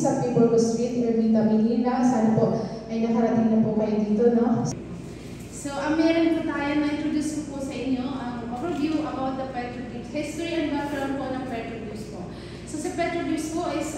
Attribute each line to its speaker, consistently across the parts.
Speaker 1: sa Piborgo Street, Ermita, Manila. Sana po ay nakarating na po kayo dito, no?
Speaker 2: So, meron po tayo na-introduce po sa inyo ang overview about the Petroleus, history and background po ng Petroleus po. So, sa Petroleus po is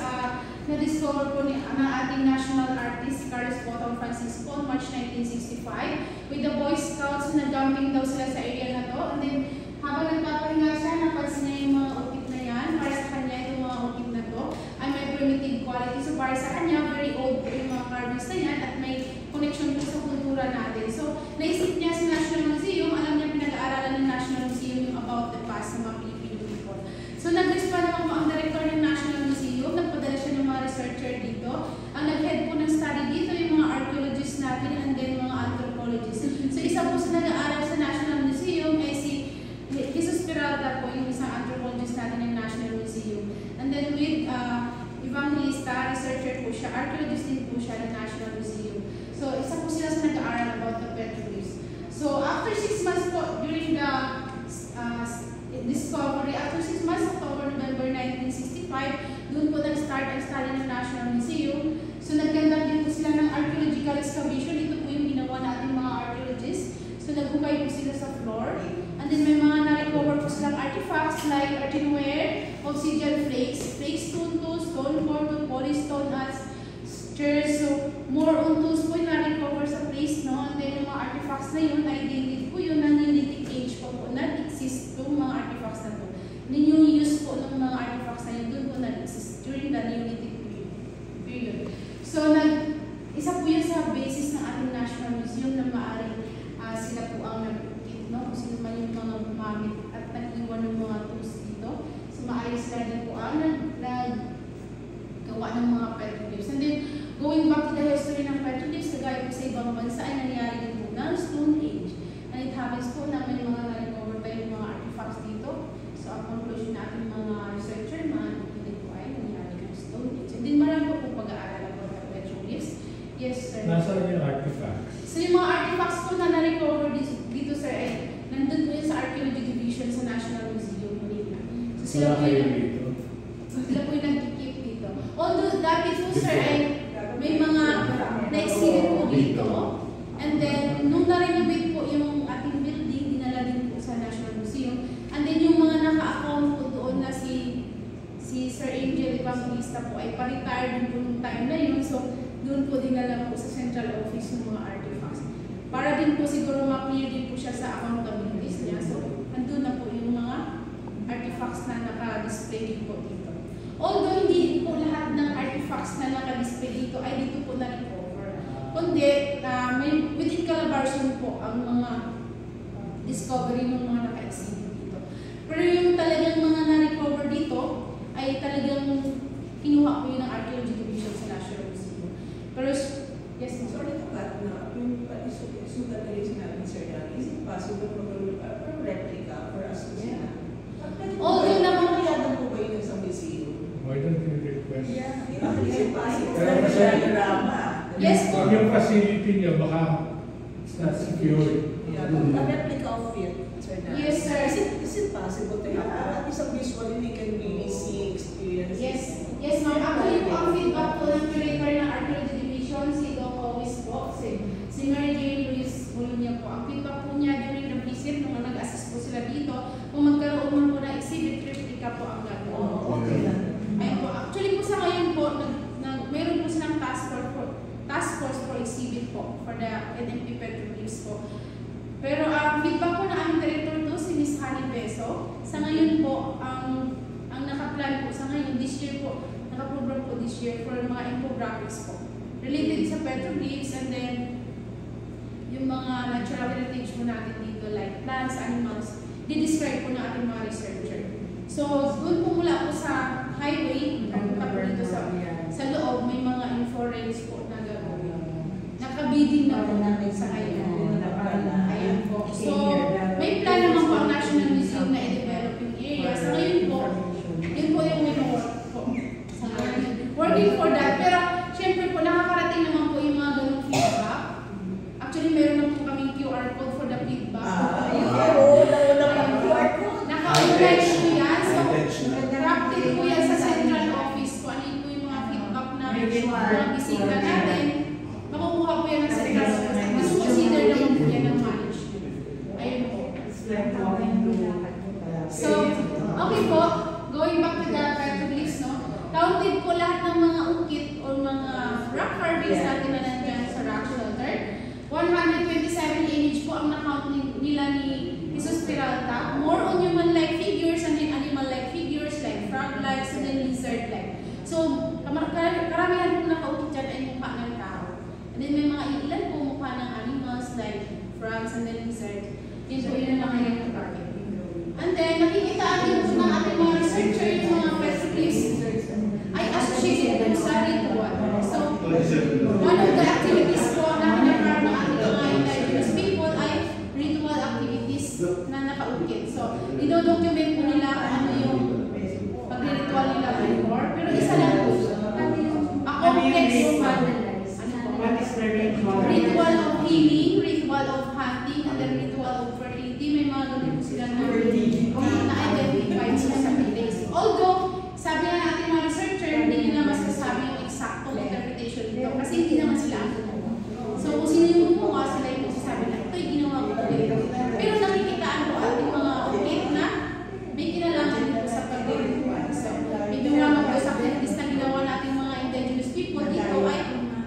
Speaker 2: na-discover po ng ating national artist, Carlos Botong Francisco, March 1965, with the Boy Scouts na dumping daw sila sa area na to. And then, habang nagpapahinga siya, napansin niya yung mga ukit na yan. Para sa kanya, yung mga ukit na to ay may primitive quality. So, para sa kanya, very old po yung mga carvings na yan at may connection po sa kultura natin. So, naisip niya sa National Museum, alam niya pinag-aaralan ng National Museum yung about the past ng mga Filipino people. So, nag-respond naman po ang director ng National Museum, nagpadala siya ng mga researcher dito. Ang nag-head po ng study dito yung mga archaeologists natin and then mga anthropologists. So, isa po sa nag-aaral sa National Museum ay si Jesus Peralta po, yung isang anthropologist natin ng National Museum. And then with Evangelista, researcher po siya, archaeologist din po siya ng National Museum. So, isa po sila sa nag-aaral about the Petroleus. So, after 6 months po, during the discovery, after 6 months, October, November 1965, doon po nag-start ang study ng National Museum. So, nag-conduct din po sila ng archaeological excavation. Ito po yung ginawa natin mga archaeologists. So, naghukay po sila sa floor. And then, may mga na-recover po silang artifacts like earthenware, obsidian flakes, stone tools, stone portal, polystone as chairs. So, more on tools po yung na-recover sa place, no? And then, yung mga artifacts na yun, identity po yun na Neolithic age po na-exist yung mga artifacts na to. Then, yung use po ng mga artifacts na yun, doon po na-exist during the Neolithic period. So, isa po yun sa basis ng ating National Museum na maaaring sila po ang nag-ukit, no? Kung sino man yung mga gumamit at nag-iwan ng mga tools dito. So, maayos sila din po ang nag-gawa ng mga Petroleus. And then, going back to the history ng Petroleus, kagaya po sa ibang bansa ay nangyari din po ng Stone Age. And it happens po na may mga na-recover pa yung mga artifacts dito. So, ang conclusion natin mga researcher, mga hindi po ay nangyari ng Stone Age. And then, marami po pong pag-aaral about the Petroleus. Yes, sir.
Speaker 3: Nasaan yung artifacts?
Speaker 2: So, yung mga artifacts po na na-recover dito, sir, ay nandun po yun sa Archaeology Division sa National Museum, Manila. So, sila po yung nag-keep dito. Although, dati po, sir, ay may mga na-exhibit po dito. And then, nung na-renovate po yung ating building, dinala din po sa National Museum. And then, yung mga naka-account po doon na si Sir Angel Evangelista po ay pa-retire din po nung time na yun. So, doon po dinala po sa central office ng mga artifacts. Para din po siguro ma-clear din po siya sa accountabilities niya. So, andun na po yung mga artifacts na naka-display din po dito. Although hindi po lahat ng artifacts na naka-display dito ay dito po na-recover. Kundi, may within Calabarzon po ang mga discovery ng mga naka-exhibit dito. Pero yung talagang mga na-recover dito ay talagang kinuha po yun ng Archaeology Division sa National Museum. Pero, yes, ma'am.
Speaker 4: Sorry to cut na, yung sugat na yung sinabi ni Sir Dan, is it possible for replica for us to see?
Speaker 2: Although naman
Speaker 4: kaya na po ba yun sa museum?
Speaker 3: Why don't you request?
Speaker 4: Yeah, is it possible?
Speaker 3: Pero kasi,
Speaker 2: yes po.
Speaker 3: yung facility niya baka it's not secure.
Speaker 4: Yeah, a replica of it, Sir Dan.
Speaker 2: Yes, sir.
Speaker 4: Is it possible to have at least a visual we can really see, experience?
Speaker 2: Yes, ma'am. Actually po, ang feedback po ng curator ng Archaeology Division, si Doc Owis po, si Mary Jane Luis Molina po. Ang feedback po niya during the visit, nung nag-assist po sila dito, kung magkaroon man po na exhibit, replica po ang gagawin.
Speaker 4: Oh, okay lang.
Speaker 2: Ayun po. Actually po sa ngayon po, meron po silang task force for exhibit po for the NMP Petroleus po. Pero ang feedback po na aming director to, si Ms. Honey Beso, sa ngayon po, ang naka-plan po sa ngayon, this year po, naka-program po this year for mga infographics po. Related sa Petroleus and then yung mga natural heritage po natin dito like plants, animals, di-describe po na ating mga researcher. So, doon po mula po sa highway, papunta po dito sa loob, may mga info-rails po na gagawin. Nakabidding na po natin sa ngayon. Ayan po. So, may plan naman po ang National Museum na i-develop yung area. Sa ngayon po, yun po yung wino-work po. Sa ngayon, working for that. Pero, syempre po, nakakarating naman po yung mga ganung feedback. Actually, meron na po kaming QR code for the feedback. Naka-organize po yan. So, drafted po yan sa central office po. Ano po yung mga feedback na bisita natin, makukuha po yan ng secretary of state. Mas consider naman po yan ng management. Ayun po. So, okay po, going back to the petroglyphs, no? Counted po lahat ng mga ukit o mga rock carvings natin na nandiyan sa rock shelter. 127 image po ang na-count nila ni Jesus Peralta. More on human-like figures and then animal-like figures like frog-like and then lizard-like. So, karamihan po nakaukit dyan ay mukha ng tao. And then may mga ilan po mukha ng animals like frogs and then lizard. Yun po yun ang mga yung target. And then, nakikita rin po ng ating mga researcher yung mga petroglyphs ay associated po sa ritual. So, one of the activities po na hinaharap ng ating mga indigenous people ay ritual activities na nakaukit. So, dinodocument po nila kung ano yung pag-ritual nila before. Pero isa lang po, a complex ritual of healing, ritual of hunting, and then ritual of fertility. May mga ganun po sila na-identify sila sa place. Although, sabi nga natin mga researcher, hindi nila masasabi yung exact interpretation nito kasi hindi naman sila ang gumawa. So, kung sino yung gumawa, sila yung masasabi na ito'y ginawa ko dito. Pero nakikitaan po ating mga ukit na may kinalaman dito sa pag-ritual. So, ito naman po sa activities na ginawa natin mga indigenous people, dito ay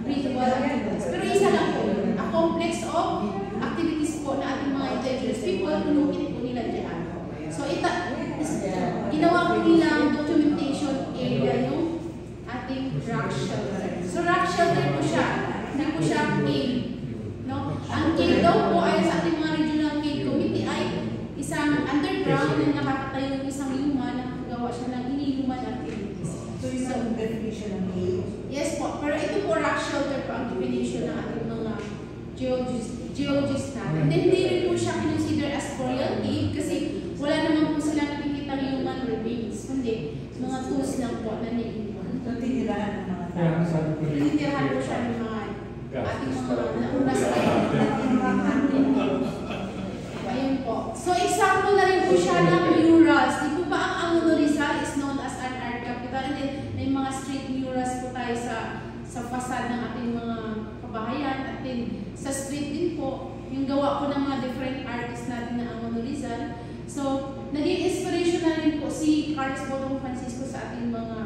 Speaker 2: ritual activities. Pero isa lang po yun, a complex of activities po na ating mga indigenous people, pinukit po nila dyan. So, ginawa po nila ang documentation area yung ating rock shelter. So, rock shelter po siya. Hindi po siya cave. No? Ang cave daw po ay sa ating mga regional cave committee ay isang underground na nakakatayo ng isang luma na gawa siya ng iniluman activities.
Speaker 4: So, yung ang definition ng cave?
Speaker 2: Yes po. Pero ito po rock shelter po ang definition ng ating mga geologists natin. Then, hindi rin po siya consider as burial cave kasi wala naman po sila nakikita human remains. Kundi, mga tools lang po na niliwan.
Speaker 4: So, tinirahan ng mga
Speaker 3: Kaya
Speaker 4: tao.
Speaker 3: sabi ko rin,
Speaker 2: Tinitirahan po siya ng mga ating mga nauna sa ayun po. So, example na rin po siya ng murals. Di po ba ang Angulo Rizal is known as an art capital? And then, may mga street murals po tayo sa fasad ng ating mga kabahayan. At then, sa street din po, yung gawa po ng mga different artists natin na Angulo Rizal. So, naging inspiration na rin po si Carlos Botong Francisco sa ating mga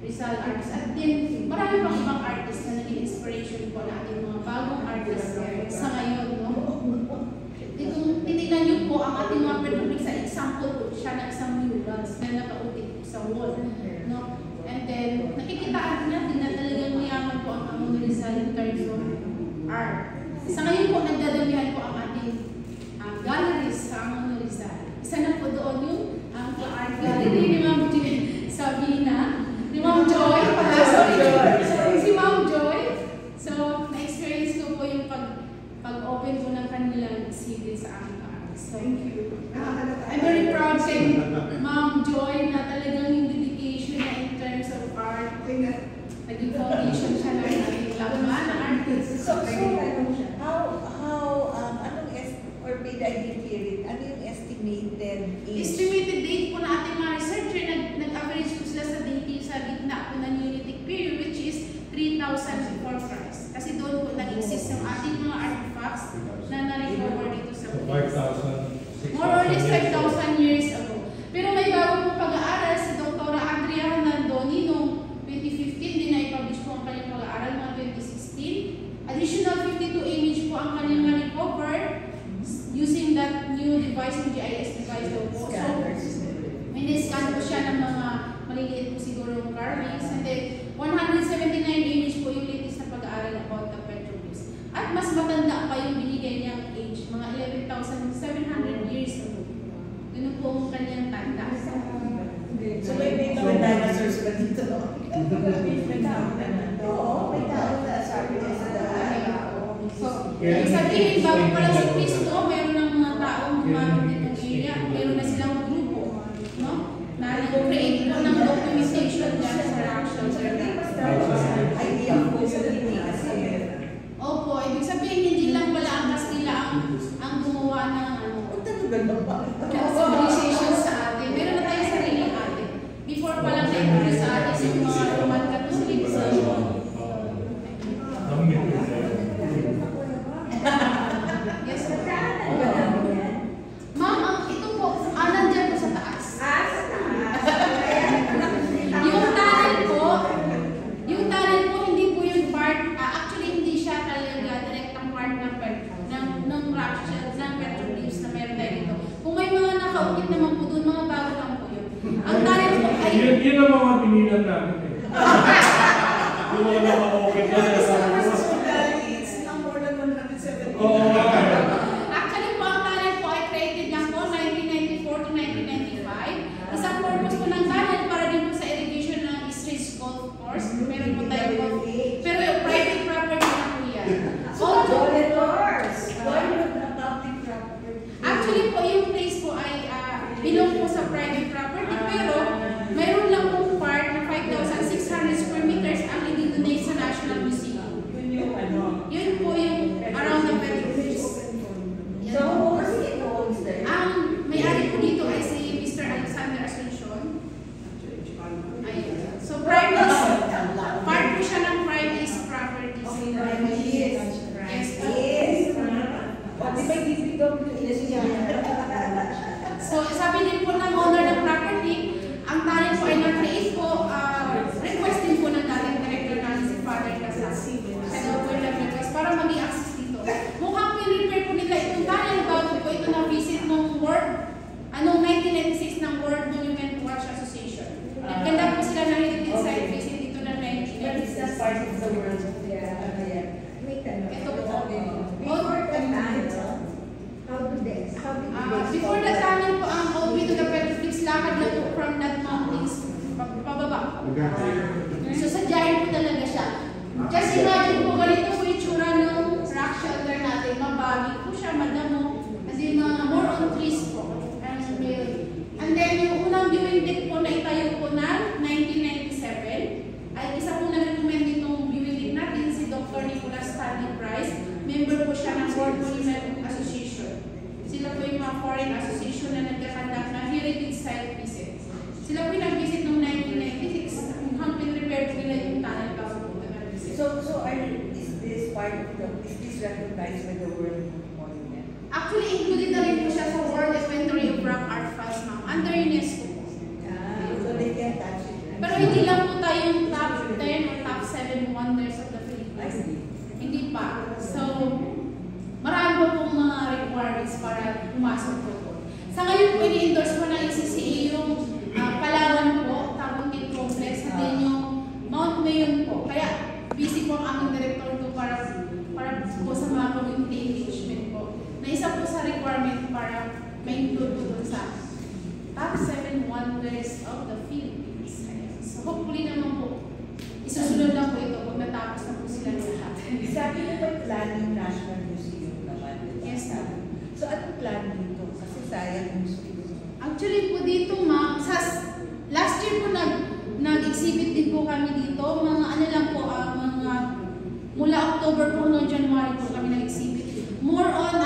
Speaker 2: Rizal artists. At then, marami pang ibang artists na naging inspiration po na ating mga bagong artists sa ngayon, no? Titignan niyo po ang ating mga petroglyphs sa example po siya ng isang murals na nakautit po sa wall, no? And then, nakikitaan natin na talagang mayaman po ang Angulo Rizal in terms of art. Sa ngayon po, nagdadamihan po ang ating galleries sa Angulo Rizal. Isa na po doon yung art gallery ni Ma'am Sabina, ni Ma'am Joy, si Ma'am Joy. So, na-experience ko po yung pag-open po ng kanilang exhibit sa aming art. So, I'm very proud kay Ma'am Joy na talagang yung dedication na in terms of art. Naging foundation siya ng ating laman na artist.
Speaker 4: So, or maybe I didn't hear it, ano yung estimated age?
Speaker 2: Estimated date po na ating mga researcher, nag-average po sila sa dating sa gitna po ng Neolithic period, which is 3,000 before Christ. Kasi doon po nag-exist yung ating mga artifacts na na-recover dito sa place.
Speaker 3: 5,000, 6,000
Speaker 2: More or less 5,000 years ago. Pero may bago po pag-aaral si Dr. Andrea Nandoni noong 2015 din na i-publish po ang kanyang pag-aaral mga 2016. Additional 52 image po ang kanyang na-recover using that new device, yung GIS device daw po. So, may niscan po siya ng mga maliliit po siguro yung carvings. And then, 179 image po yung latest na pag-aaral about the petroglyphs. At mas matanda pa yung binigay niyang age, mga 11,700 years ago. Yun po ang kanyang tanda.
Speaker 4: So, may mga dinosaurs ba dito? May tao na na. Oo, may tao na sabi niya sa daan.
Speaker 2: So, sabihin, bago pa lang si Cristo, meron ng mga taong gumamit ditong area, meron na silang grupo, no? Na nag-create po ng documentation dyan sa rock shelter.
Speaker 4: Idea ko sa hindi kasi.
Speaker 2: Opo, ibig sabihin, hindi lang pala ang Kastila ang gumawa ng civilization sa atin. Meron na tayo sariling atin. Before pa lang na-introduce sa atin yung mga Roman Catholics,
Speaker 3: Yun ang mga pinilan namin eh. Yung mga naka-open na sa
Speaker 4: It's now more than 170.
Speaker 3: Oo nga.
Speaker 2: Actually po, ang talent po ay created lang po 1994 to 1995. Isang purpose po ng talent para din po sa irrigation ng Eastridge Golf Course. Meron po tayo po. Pero yung private property na po yan. Actually po, yung place po ay belong po sa private property. Pero mayroon lang po part na 5,600 square meters ang i-donate sa National Museum. Yun po yung around the Philippines.
Speaker 4: So, what's the owns there?
Speaker 2: Ang may-ari po dito ay si Mr. Alexander Asuncion. Ayun. So, private, part po siya ng private properties. Yes. So, sabi din po ng owner ng property, ang talent po ay na-create po, request din po ng dating director natin si Father Casas. Siya daw po yung request para mag-i-access dito. Mukhang pinrepair po nila itong talent bago po ito na-visit ng World, 1996 ng World Monument Watch Association. Nagkanda po sila ng heritage site visit dito ng 1996.
Speaker 4: part of the world.
Speaker 2: Ito po.
Speaker 5: How
Speaker 2: Before the tunnel po, ang all way to the Philippines, lakad na po from that mountains, pababa. So sadyain po talaga siya. Just imagine po, ganito po yung tsura ng rock shelter natin. Mabagi po siya, madamo. Kasi mga more on trees po. And then yung unang viewing deck po na itayo po na 1997, ay isa po nag-recommend itong viewing deck natin, si Dr. Nicholas Stanley Price. Member po siya ng World Monument Association. Sila po yung mga foreign association na nagkakandak na heritage site visit. Sila po yung nag-visit noong 1996. Mukhang pin-repair po nila yung tunnel bago po nag-visit.
Speaker 4: So is this part of the, is this recognized by the World Monument?
Speaker 2: Actually, included na rin po siya sa World Inventory of Rock Art Files, ma'am. Under UNESCO po.
Speaker 4: So they can touch it.
Speaker 2: Pero hindi lang po tayo yung top 10 or top 7 wonders of the Philippines. Hindi pa. So, marami po pong mga requirements para pumasok po po. Sa ngayon po, ini-endorse po ng ECCA yung Palawan po, Tabukin Complex, at then yung Mount Mayon po. Kaya, busy po ang aming director po para po sa mga community engagement po. Na isa po sa requirement para ma-include po dun sa top 7 wonders of the Philippines. So, hopefully naman po, isusunod lang po ito kung natapos na po sila lahat.
Speaker 4: Sabi mo ba plan yung National Museum naman?
Speaker 2: Yes, ma'am.
Speaker 4: So anong plan dito? Kasi sayang yung museum.
Speaker 2: Actually po dito, ma'am, last year po nag-exhibit din po kami dito. Mga ano lang po, mga mula October po noong January po kami nag-exhibit. More on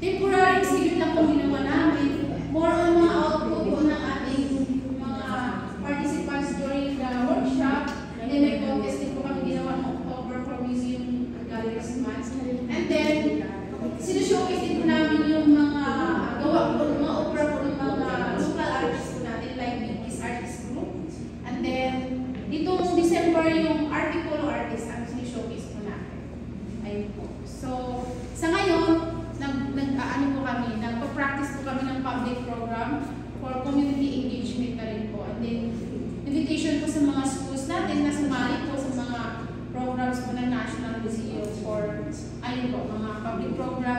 Speaker 2: temporary exhibit lang po ginawa namin. More on mga output po ng ating mga participants during the workshop. And then may contest din po kami ginawa noong October for Museum Galleries Month. And then, sinashowcase din po namin yung mga gawa po, mga opera po ng mga local artists po natin, like Bigis Artist Group. And then, ditong December yung Artipolo artist ang sinashowcase po natin. Ayun po. So, sa ngayon, nagpa-practice po kami ng public program for community engagement na rin po. And then, invitation po sa mga schools natin na sumali po sa mga programs po ng National Museum for, ayun po, mga public program,